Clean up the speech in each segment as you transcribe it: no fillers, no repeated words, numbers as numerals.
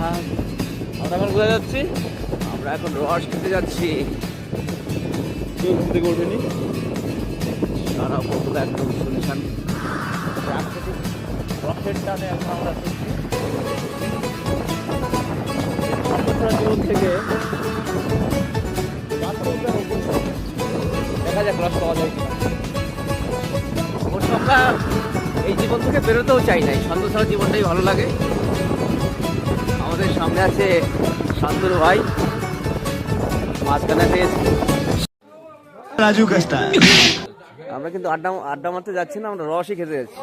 আমরা এখন কোথায় যাচ্ছি? আমরা এখন রস খেতে যাচ্ছি। কেউ ঘুম থেকে ওঠেনি, সারা উপকূল একদম শুনশান। প্রাকৃতিক রসের টানে এখন আমরা জীবন থেকে দেখা যাক রস পাওয়া যায় কিনা। অবশ্য আমরা এই জীবন থেকে বেরোতেও চাই না, এই সন্ধ্যা জীবনটাই ভালো লাগে। আমাদের সামনে আছে শান্তনু ভাই, মাঝখানে পেয়েছি রাজু কাস্টা। আমরা কিন্তু আড্ডা মারতে যাচ্ছি না, আমরা রসই খেতে যাচ্ছি।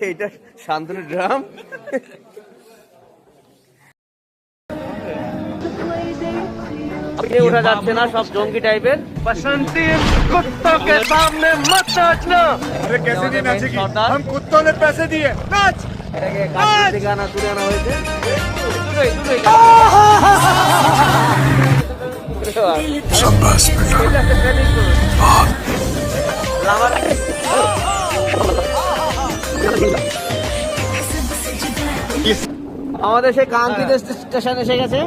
এইটা শান্তনুর ড্রাম। ওঠা যাচ্ছে না, সব জঙ্গি টাইপের। बसंती कुत्तों के सामने मत नाचना। अरे कैसे नहीं नाचेगी? हम कुत्तों ने पैसे दिए, नाच। এটাকে কাজ থেকে আনা তুলে আনা হয়েছে। शाबाश बेटा। আমাদের সেই কাঙ্ক্ষিত স্টেশন এসে গেছে।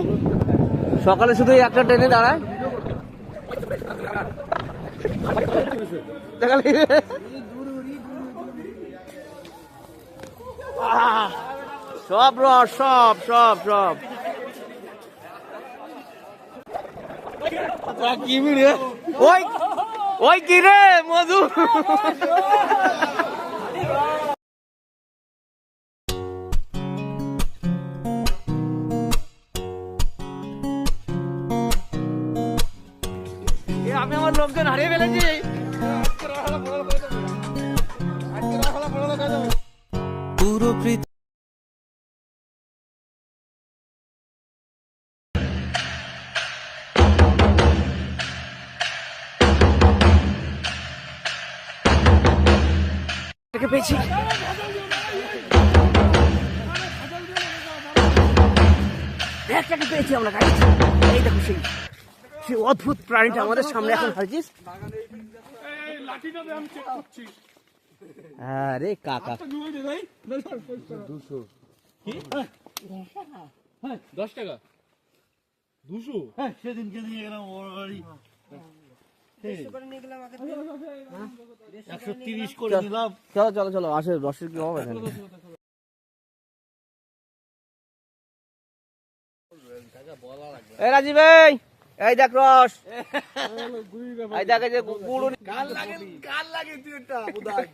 সকালে শুধু একটা ট্রেনে দাঁড়ায়, সব রস, সব সব সব কি রে? ওই ওই কি রে মধু? আমি আমার লোকজন হারিয়ে ফেলেছি। পুরো পেয়েছি। একটাকে পেয়েছি আমরা গাড়ি। এই দেখো সেই অদ্ভুত প্রাণীটা আমাদের সামনে এখন হাজির। আরে কাকা 10 টাকা 200 সেদিনকে নিয়ে গেলাম ওর বাড়ি 130 করে নিলাম। চলো চলো চলো, আসে রসের কি হবে এখানে? এই রাজীব ভাই, এই দেখ রস, এই দেখ এই যে গুড়। কাল লাগে তুই এটা বোধহয়।